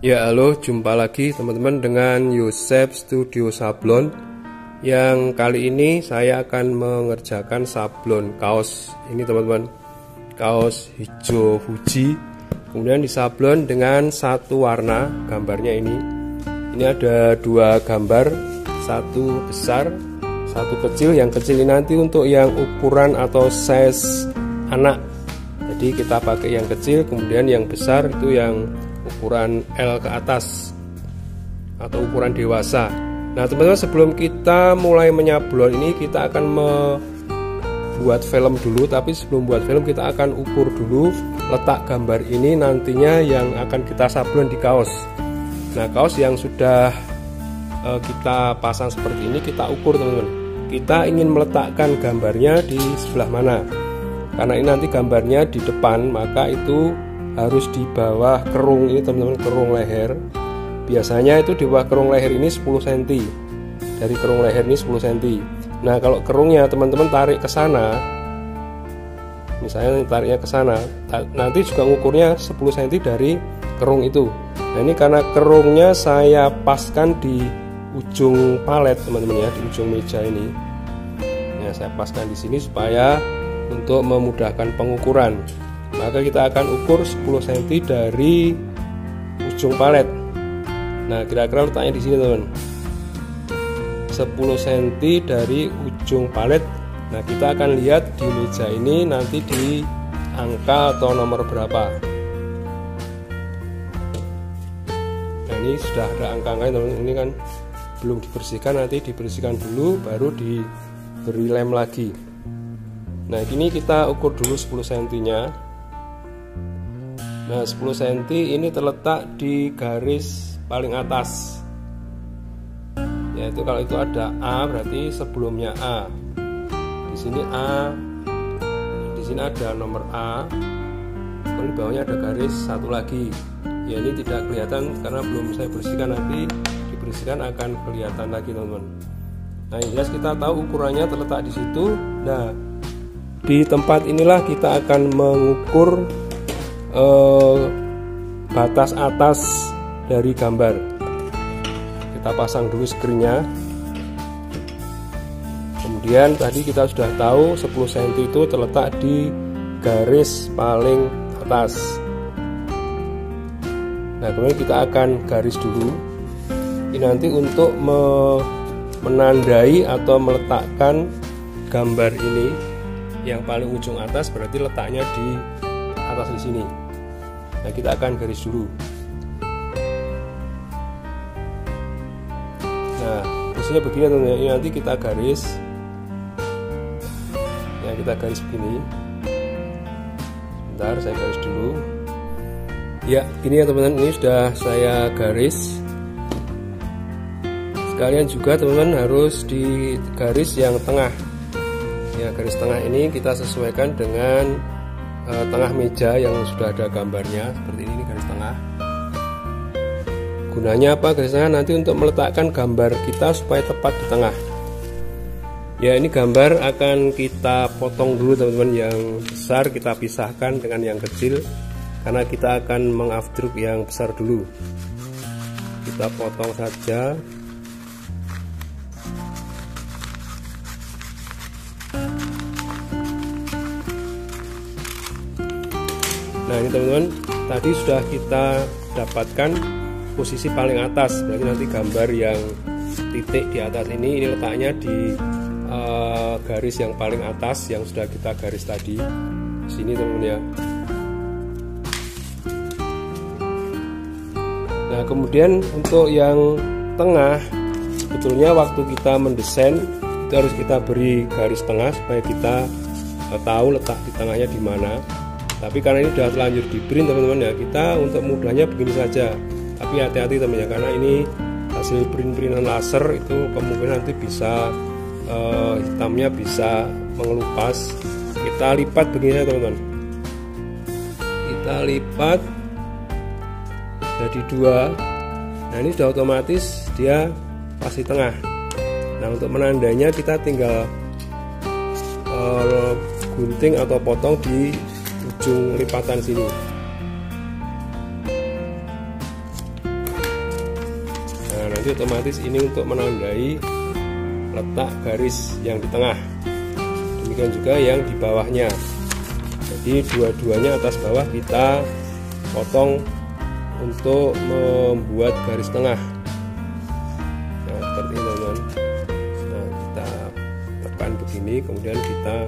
Ya halo, jumpa lagi teman-teman dengan Yosep Studio Sablon. Yang kali ini saya akan mengerjakan sablon kaos ini teman-teman, kaos hijau Fuji. Kemudian disablon dengan satu warna, gambarnya ini. Ini ada dua gambar, satu besar, satu kecil. Yang kecil ini nanti untuk yang ukuran atau size anak. Jadi kita pakai yang kecil, kemudian yang besar itu yang ukuran L ke atas atau ukuran dewasa. Nah teman-teman, sebelum kita mulai menyablon ini kita akan membuat film dulu. Tapi sebelum buat film kita akan ukur dulu letak gambar ini nantinya yang akan kita sablon di kaos. Nah kaos yang sudah kita pasang seperti ini kita ukur teman-teman. Kita ingin meletakkan gambarnya di sebelah mana. Karena ini nanti gambarnya di depan, maka itu harus di bawah kerung ini teman-teman, kerung leher. Biasanya itu di bawah kerung leher ini 10 cm. Dari kerung leher ini 10 cm. Nah, kalau kerungnya teman-teman tarik ke sana, misalnya tariknya ke sana, nanti juga ngukurnya 10 cm dari kerung itu. Nah, ini karena kerungnya saya paskan di ujung palet teman-teman ya, di ujung meja ini. Ya, saya paskan di sini supaya untuk memudahkan pengukuran. Maka kita akan ukur 10 cm dari ujung palet. Nah kira-kira letaknya di sini teman, 10 cm dari ujung palet. Nah kita akan lihat di meja ini nanti di angka atau nomor berapa. Nah ini sudah ada angka-angkanya teman. Ini kan belum dibersihkan, nanti dibersihkan dulu baru diberi lem lagi. Nah ini kita ukur dulu 10 cm nya. Nah 10 cm ini terletak di garis paling atas, yaitu kalau itu ada A berarti sebelumnya A. Di sini A, di sini ada nomor A, kemudian di bawahnya ada garis satu lagi. Ya ini tidak kelihatan karena belum saya bersihkan, nanti dibersihkan akan kelihatan lagi teman-teman. Nah yang jelas kita tahu ukurannya terletak di situ. Nah di tempat inilah kita akan mengukur batas atas dari gambar. Kita pasang dulu screennya. Kemudian tadi kita sudah tahu 10 cm itu terletak di garis paling atas. Nah kemudian kita akan garis dulu. Ini nanti untuk menandai atau meletakkan gambar ini. Yang paling ujung atas berarti letaknya di atas di sini. Nah kita akan garis dulu. Nah posisinya begini teman-teman. Ini nanti kita garis. Ya kita garis begini. Sebentar saya garis dulu. Ya ini ya teman-teman, ini sudah saya garis. Sekalian juga teman-teman harus di garis yang tengah. Ya garis tengah ini kita sesuaikan dengan tengah meja yang sudah ada gambarnya seperti ini garis tengah. Gunanya apa garis tengah? Nanti untuk meletakkan gambar kita supaya tepat di tengah. Ya ini gambar akan kita potong dulu teman-teman, yang besar kita pisahkan dengan yang kecil karena kita akan mengaftruk yang besar dulu. Kita potong saja. Nah ini teman-teman, tadi sudah kita dapatkan posisi paling atas, berarti nanti gambar yang titik di atas ini letaknya di garis yang paling atas yang sudah kita garis tadi. Sini teman-teman ya. Nah kemudian untuk yang tengah, sebetulnya waktu kita mendesain itu harus kita beri garis tengah supaya kita tahu letak di tengahnya di mana. Tapi karena ini sudah terlanjur di print teman-teman ya, kita untuk mudahnya begini saja. Tapi hati-hati teman ya, karena ini hasil print-printan laser itu kemungkinan nanti bisa hitamnya bisa mengelupas. Kita lipat begini ya teman-teman. Kita lipat jadi dua. Nah ini sudah otomatis dia pasti tengah. Nah untuk menandainya kita tinggal gunting atau potong di ujung lipatan sini. nanti otomatis ini untuk menandai letak garis yang di tengah, demikian juga yang di bawahnya. Jadi dua-duanya atas bawah kita potong untuk membuat garis tengah. Nah seperti ini teman-teman. Nah kita tekan begini, kemudian kita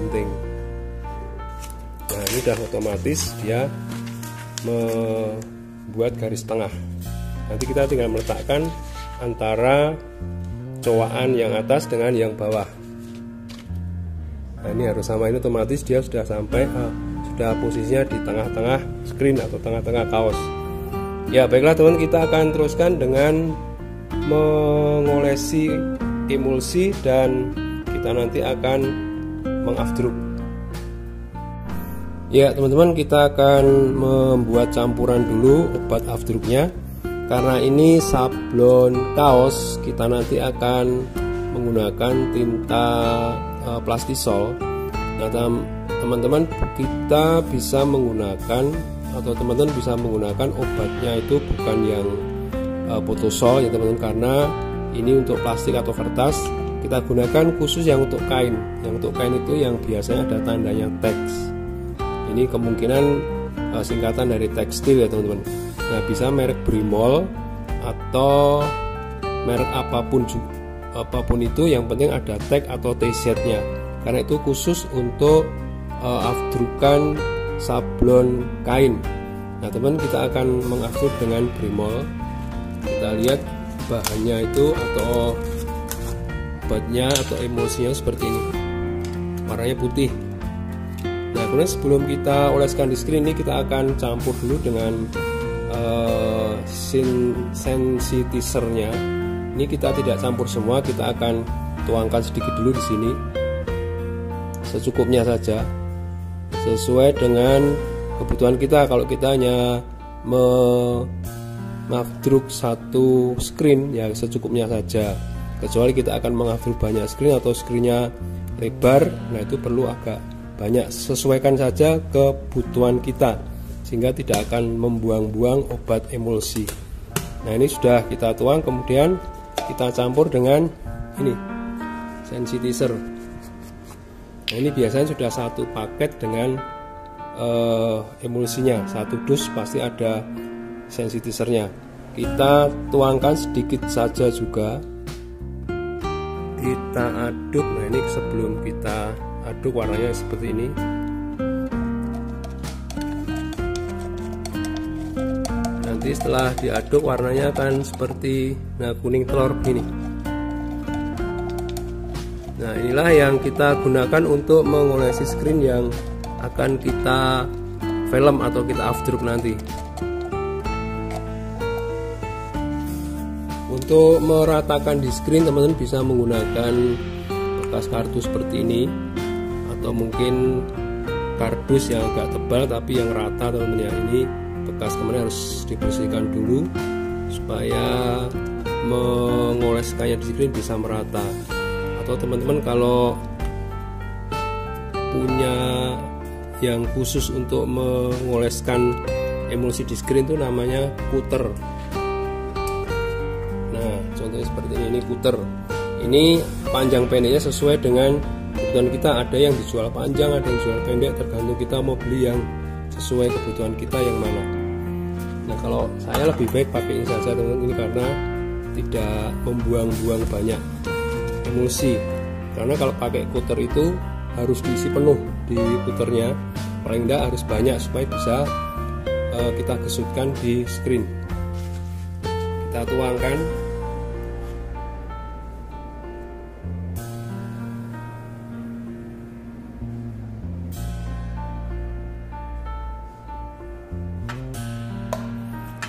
gunting. Nah ini sudah otomatis dia membuat garis tengah. Nanti kita tinggal meletakkan antara cowaan yang atas dengan yang bawah. Nah ini harus sama, ini otomatis dia sudah sampai sudah posisinya di tengah-tengah screen atau tengah-tengah kaos. Ya baiklah teman, kita akan teruskan dengan mengolesi emulsi dan kita nanti akan mengafdruk. Ya teman-teman, kita akan membuat campuran dulu obat afdruknya. Karena ini sablon kaos, kita nanti akan menggunakan tinta plastisol. Nah teman-teman, kita bisa menggunakan atau teman-teman bisa menggunakan obatnya itu bukan yang potosol ya teman-teman, karena ini untuk plastik atau kertas. Kita gunakan khusus yang untuk kain. Yang untuk kain itu yang biasanya ada tandanya teks. Ini kemungkinan singkatan dari tekstil ya teman-teman. Nah bisa merek Brimol atau merek apapun itu, yang penting ada tag atau T-shirtnya, karena itu khusus untuk afdrukan sablon kain. Nah teman, kita akan mengafdruk dengan Brimol. Kita lihat bahannya itu atau obatnya atau emulsinya seperti ini, warnanya putih. Nah kemudian sebelum kita oleskan di screen ini, kita akan campur dulu dengan sensitisernya. Ini kita tidak campur semua, kita akan tuangkan sedikit dulu di sini, secukupnya saja, sesuai dengan kebutuhan kita. Kalau kita hanya mengafdruk satu screen, ya secukupnya saja. Kecuali kita akan mengafdruk banyak screen atau screennya lebar, nah itu perlu agak banyak. Sesuaikan saja kebutuhan kita, sehingga tidak akan membuang-buang obat emulsi. Nah ini sudah kita tuang, kemudian kita campur dengan ini sensitizer. Nah ini biasanya sudah satu paket dengan emulsinya, satu dus pasti ada sensitizernya. Kita tuangkan sedikit saja juga, kita aduk. Nah ini sebelum kita aduk warnanya seperti ini. Nanti setelah diaduk warnanya akan seperti kuning telur begini. Nah inilah yang kita gunakan untuk mengolesi screen yang akan kita film atau kita afdruk nanti. Untuk meratakan di screen, teman-teman bisa menggunakan bekas kardus seperti ini, atau mungkin kardus yang agak tebal tapi yang rata teman-teman ya. Ini bekas kemarin harus dibersihkan dulu supaya mengoleskannya di screen bisa merata. Atau teman-teman kalau punya yang khusus untuk mengoleskan emulsi di screen itu namanya puter. Nah contohnya seperti ini puter. Ini panjang pendeknya sesuai dengan kebutuhan kita. Ada yang dijual panjang, ada yang dijual pendek, tergantung kita mau beli yang sesuai kebutuhan kita yang mana. Nah kalau saya lebih baik pakai ini saja teman-teman, ini karena tidak membuang-buang banyak emulsi. Karena kalau pakai puter itu harus diisi penuh di puternya, paling tidak harus banyak supaya bisa kita gesutkan di screen. Kita tuangkan.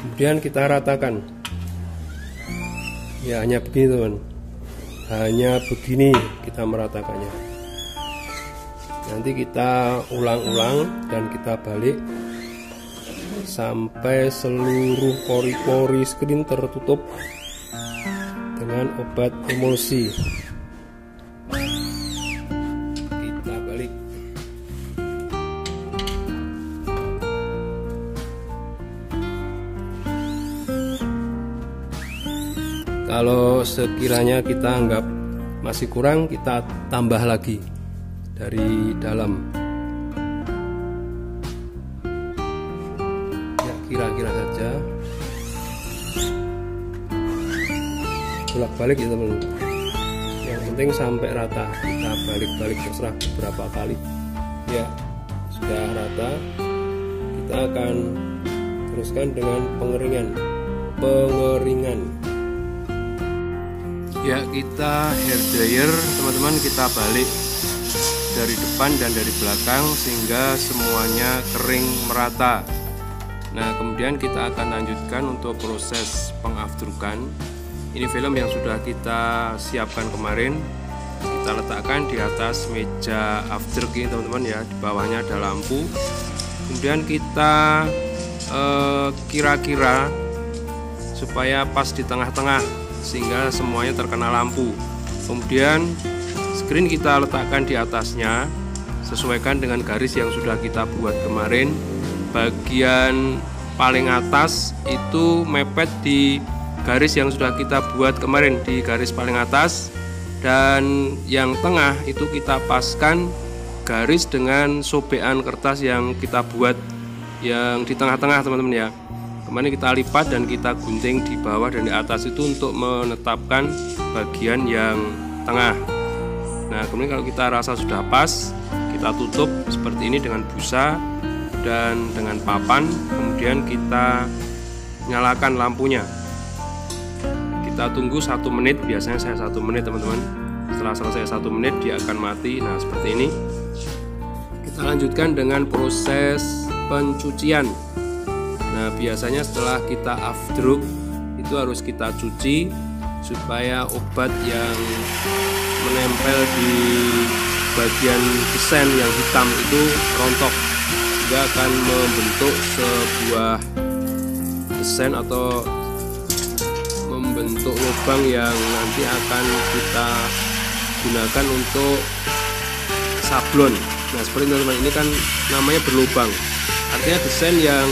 Kemudian kita ratakan. Ya hanya begini teman, hanya begini kita meratakannya. Nanti kita ulang-ulang dan kita balik sampai seluruh pori-pori screen tertutup dengan obat emulsi. Kita balik. Kalau sekiranya kita anggap masih kurang, kita tambah lagi dari dalam. Ya, kira-kira saja. Bolak-balik ya teman-teman. Yang penting sampai rata. Kita balik-balik terserah berapa kali. Ya, sudah rata. Kita akan teruskan dengan pengeringan. Ya, kita hair dryer teman-teman, kita balik dari depan dan dari belakang sehingga semuanya kering merata. Nah, kemudian kita akan lanjutkan untuk proses pengafterukan. Ini film yang sudah kita siapkan kemarin, kita letakkan di atas meja afterking teman-teman ya. Di bawahnya ada lampu. Kemudian kita kira-kira supaya pas di tengah-tengah sehingga semuanya terkena lampu. Kemudian screen kita letakkan di atasnya, sesuaikan dengan garis yang sudah kita buat kemarin. Bagian paling atas itu mepet di garis yang sudah kita buat kemarin, di garis paling atas, dan yang tengah itu kita paskan garis dengan sobekan kertas yang kita buat yang di tengah-tengah teman-teman ya. Kemarin kita lipat dan kita gunting di bawah dan di atas itu untuk menetapkan bagian yang tengah. Nah, kemudian kalau kita rasa sudah pas, kita tutup seperti ini dengan busa dan dengan papan. Kemudian kita nyalakan lampunya. Kita tunggu 1 menit, biasanya saya 1 menit teman-teman. Setelah selesai 1 menit dia akan mati. Nah, seperti ini. Kita lanjutkan dengan proses pencucian. Nah, biasanya setelah kita afteruk itu harus kita cuci supaya obat yang menempel di bagian desain yang hitam itu rontok, sehingga akan membentuk sebuah desain atau membentuk lubang yang nanti akan kita gunakan untuk sablon. Nah, seperti teman-teman, ini kan namanya berlubang, artinya desain yang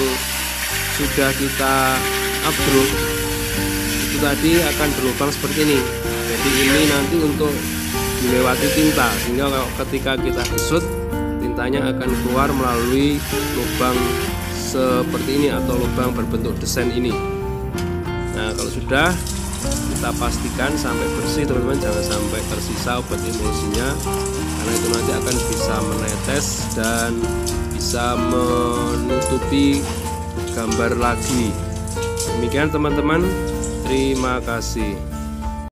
sudah kita upgrade itu tadi akan berlubang seperti ini. Jadi ini nanti untuk dilewati tinta, sehingga ketika kita gesut, tintanya akan keluar melalui lubang seperti ini atau lubang berbentuk desain ini. Nah, kalau sudah, kita pastikan sampai bersih teman-teman, jangan sampai tersisa obat emulsinya, karena itu nanti akan bisa menetes dan bisa menutupi gambar lagi. Demikian teman-teman, terima kasih.